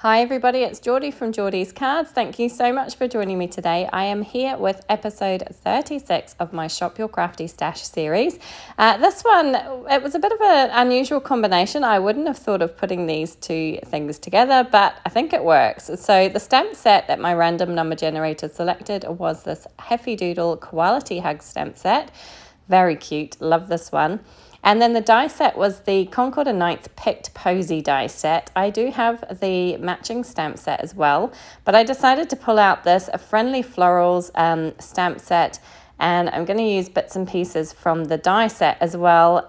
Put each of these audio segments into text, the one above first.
Hi everybody, it's Geordie from Geordie's Cards. Thank you so much for joining me today. I am here with episode 36 of my Shop Your Crafty Stash series. This one, it was a bit of an unusual combination. I wouldn't have thought of putting these two things together, but I think it works. So the stamp set that my random number generator selected was this Heffy Doodle Koality Hug stamp set. Very cute, love this one. And then the die set was the Concord and 9th picked Posie die set. I do have the matching stamp set as well, but I decided to pull out this Friendly Florals stamp set, and I'm going to use bits and pieces from the die set as well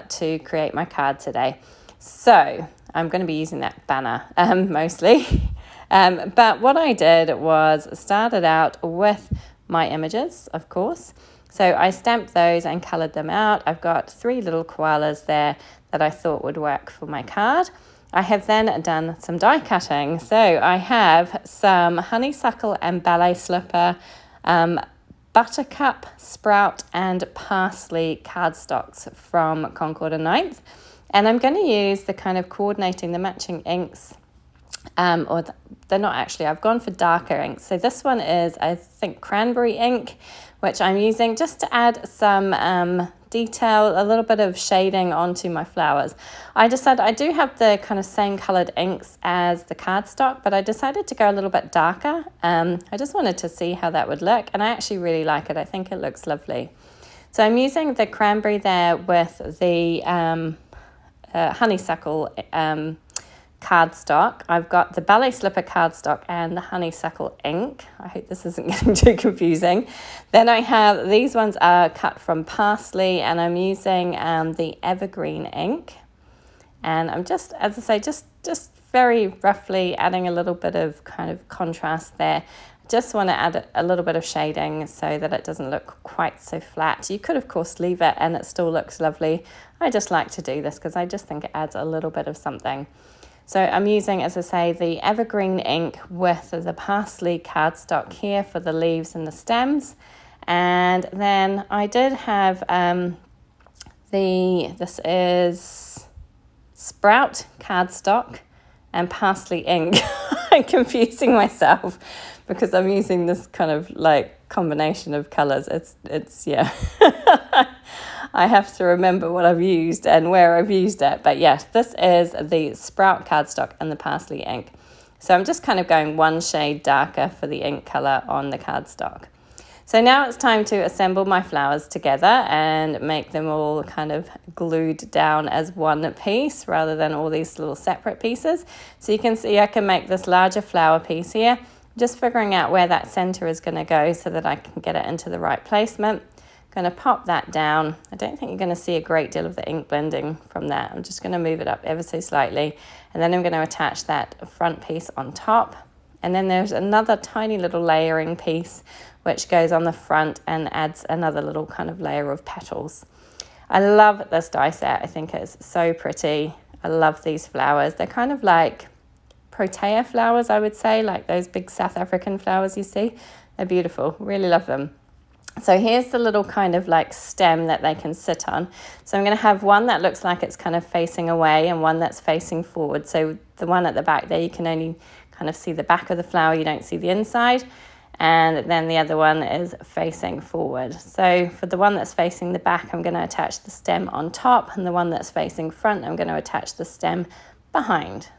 to create my card today. So I'm going to be using that banner mostly. But what I did was started out with my images, of course. So I stamped those and coloured them out. I've got 3 little koalas there that I thought would work for my card. I have then done some die cutting. So I have some Honeysuckle and Ballet slipper, Buttercup, Sprout and Parsley cardstocks from Concord and 9th. And I'm going to use the kind of coordinating the matching inks. They're not actually, I've gone for darker inks. So this one is, I think, Cranberry ink, which I'm using just to add some detail, a little bit of shading onto my flowers. I decided I do have the kind of same coloured inks as the cardstock, but I decided to go a little bit darker. I just wanted to see how that would look, and I actually really like it. I think it looks lovely. So I'm using the Cranberry there with the Honeysuckle cardstock. I've got the Ballet slipper cardstock and the Honeysuckle ink. I hope this isn't getting too confusing. Then I have, these ones are cut from Parsley, and I'm using the Evergreen ink. And I'm just, as I say, just very roughly adding a little bit of kind of contrast there. Just want to add a little bit of shading so that it doesn't look quite so flat. You could, of course, leave it and it still looks lovely. I just like to do this because I just think it adds a little bit of something. So I'm using, as I say, the Evergreen ink with the Parsley cardstock here for the leaves and the stems. And then I did have this is Sprout cardstock and Parsley ink. I'm confusing myself because I'm using this kind of like combination of colours. It's yeah. I have to remember what I've used and where I've used it. But yes, this is the Sprout cardstock and the Parsley ink. So I'm just kind of going one shade darker for the ink colour on the cardstock. So now it's time to assemble my flowers together and make them all kind of glued down as one piece rather than all these little separate pieces. So you can see I can make this larger flower piece here, just figuring out where that centre is going to go so that I can get it into the right placement. Going to pop that down. I don't think you're going to see a great deal of the ink blending from that. I'm just going to move it up ever so slightly, and then I'm going to attach that front piece on top. And then there's another tiny little layering piece which goes on the front and adds another little kind of layer of petals. I love this die set. I think it's so pretty. I love these flowers. They're kind of like protea flowers, I would say, like those big South African flowers you see. They're beautiful. Really love them. So here's the little kind of like stem that they can sit on. So I'm going to have one that looks like it's kind of facing away and one that's facing forward. So the one at the back there, you can only kind of see the back of the flower, you don't see the inside. And then the other one is facing forward. So for the one that's facing the back, I'm going to attach the stem on top, and the one that's facing front, I'm going to attach the stem behind.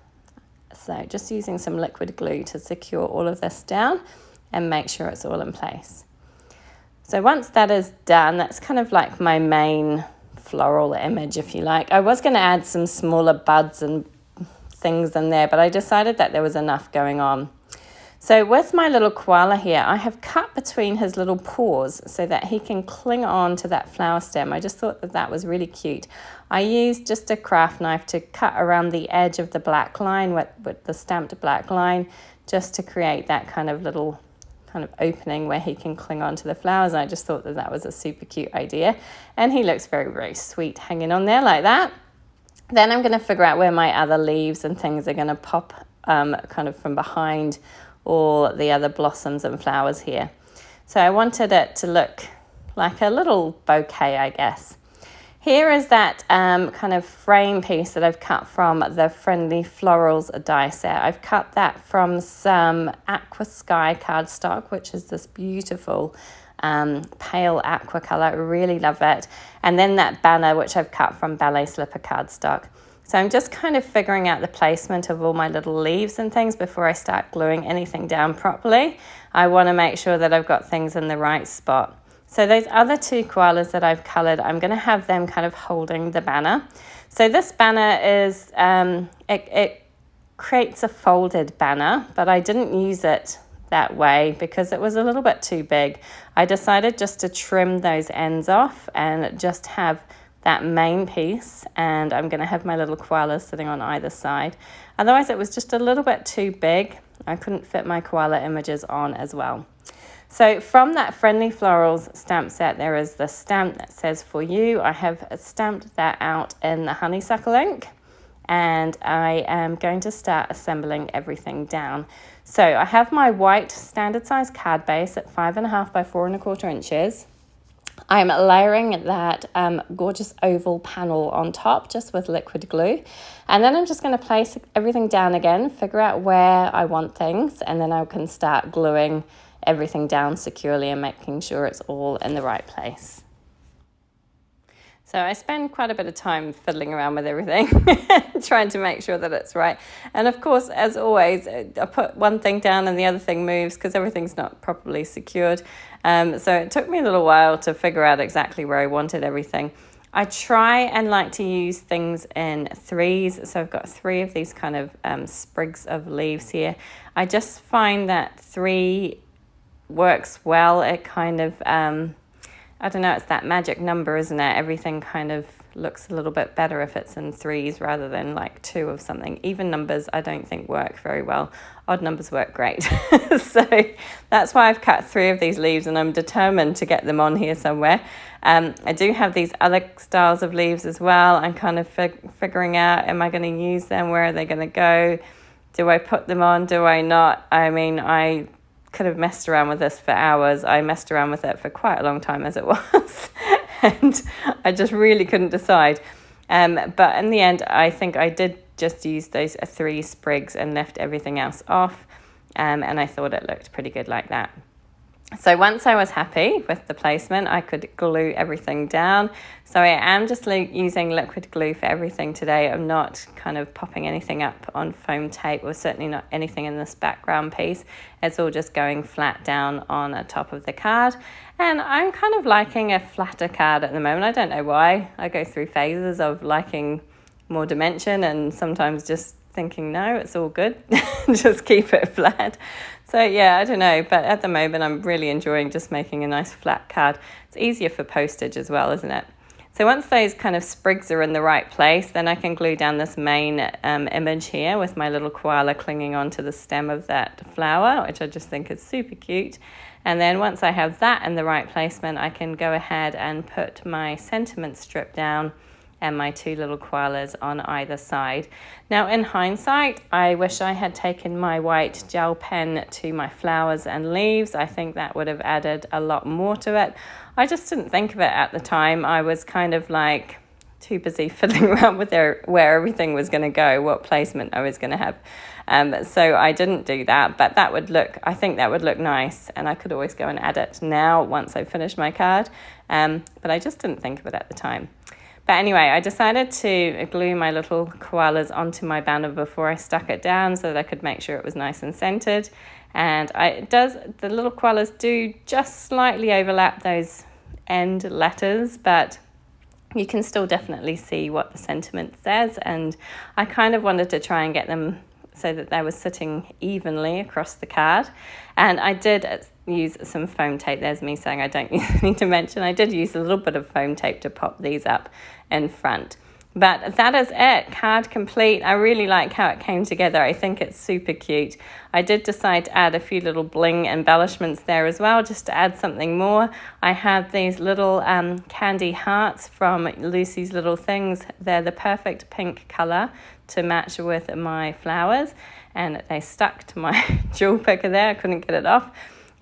So just using some liquid glue to secure all of this down and make sure it's all in place. So once that is done, that's kind of like my main floral image, if you like. I was going to add some smaller buds and things in there, but I decided that there was enough going on. So with my little koala here, I have cut between his little paws so that he can cling on to that flower stem. I just thought that that was really cute. I used just a craft knife to cut around the edge of the black line with the stamped black line, just to create that kind of little kind of opening where he can cling on to the flowers. And I just thought that that was a super cute idea. And he looks very, very sweet hanging on there like that. Then I'm going to figure out where my other leaves and things are going to pop kind of from behind all the other blossoms and flowers here. So I wanted it to look like a little bouquet, I guess. Here is that kind of frame piece that I've cut from the Friendly Florals die set. I've cut that from some Aqua Sky cardstock, which is this beautiful pale aqua colour. I really love it. And then that banner, which I've cut from Ballet Slipper cardstock. So I'm just kind of figuring out the placement of all my little leaves and things before I start gluing anything down properly. I want to make sure that I've got things in the right spot. So those other two koalas that I've coloured, I'm going to have them kind of holding the banner. So this banner is, it creates a folded banner, but I didn't use it that way because it was a little bit too big. I decided just to trim those ends off and just have that main piece, and I'm going to have my little koalas sitting on either side. Otherwise it was just a little bit too big. I couldn't fit my koala images on as well. So from that Friendly Florals stamp set, there is the stamp that says "For You." I have stamped that out in the Honeysuckle ink, and I am going to start assembling everything down. So I have my white standard size card base at 5.5 by 4.25 inches. I'm layering that gorgeous oval panel on top just with liquid glue. And then I'm just going to place everything down again, figure out where I want things, and then I can start gluing everything down securely and making sure it's all in the right place. So I spend quite a bit of time fiddling around with everything, trying to make sure that it's right. And of course, as always, I put one thing down and the other thing moves because everything's not properly secured. So it took me a little while to figure out exactly where I wanted everything. I try and like to use things in threes. So I've got 3 of these kind of sprigs of leaves here. I just find that 3 works well. It kind of, I don't know, it's that magic number, isn't it? Everything kind of looks a little bit better if it's in 3s rather than like 2 of something. Even numbers I don't think work very well. Odd numbers work great. So that's why I've cut 3 of these leaves, and I'm determined to get them on here somewhere. I do have these other styles of leaves as well. I'm kind of figuring out, am I going to use them? Where are they going to go? Do I put them on? Do I not? I mean, I could have messed around with this for hours. I messed around with it for quite a long time as it was, and I just really couldn't decide. But in the end, I think I did just use those 3 sprigs and left everything else off, and I thought it looked pretty good like that. So once I was happy with the placement, I could glue everything down. So I am just using liquid glue for everything today. I'm not kind of popping anything up on foam tape, or certainly not anything in this background piece. It's all just going flat down on the top of the card. And I'm kind of liking a flatter card at the moment. I don't know why. I go through phases of liking more dimension and sometimes just thinking, no, it's all good. Just keep it flat. So yeah, I don't know, but at the moment I'm really enjoying just making a nice flat card. It's easier for postage as well, isn't it? So once those kind of sprigs are in the right place, then I can glue down this main image here with my little koala clinging onto the stem of that flower, which I just think is super cute. And then once I have that in the right placement, I can go ahead and put my sentiment strip down and my 2 little koalas on either side. Now in hindsight, I wish I had taken my white gel pen to my flowers and leaves. I think that would have added a lot more to it. I just didn't think of it at the time. I was kind of like too busy fiddling around with where everything was going to go, what placement I was going to have. So I didn't do that, but I think that would look nice, and I could always go and add it now once I finish my card. But I just didn't think of it at the time. But anyway, I decided to glue my little koalas onto my banner before I stuck it down so that I could make sure it was nice and centered. And the little koalas do just slightly overlap those end letters, but you can still definitely see what the sentiment says. And I kind of wanted to try and get them so that they were sitting evenly across the card. And I did use some foam tape. There's me saying I don't need to mention. I did use a little bit of foam tape to pop these up in front. But that is it, card complete. I really like how it came together. I think it's super cute. I did decide to add a few little bling embellishments there as well, just to add something more. I have these little candy hearts from Lucy's Little Things. They're the perfect pink colour to match with my flowers, and they stuck to my jewel picker there. I couldn't get it off.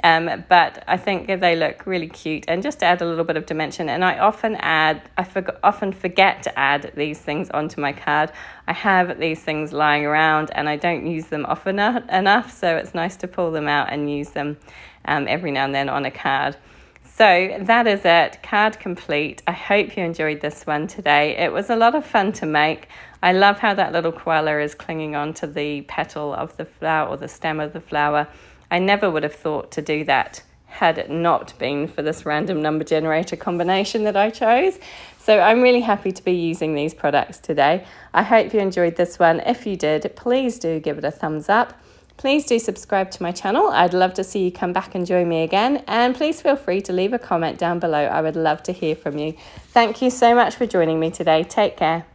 But I think they look really cute, and just to add a little bit of dimension. And I often forget to add these things onto my card. I have these things lying around and I don't use them often enough, so it's nice to pull them out and use them every now and then on a card. So that is it, card complete. I hope you enjoyed this one today. It was a lot of fun to make. I love how that little koala is clinging onto the petal of the flower or the stem of the flower. I never would have thought to do that had it not been for this random number generator combination that I chose. So I'm really happy to be using these products today. I hope you enjoyed this one. If you did, please do give it a thumbs up. Please do subscribe to my channel. I'd love to see you come back and join me again. And please feel free to leave a comment down below. I would love to hear from you. Thank you so much for joining me today. Take care.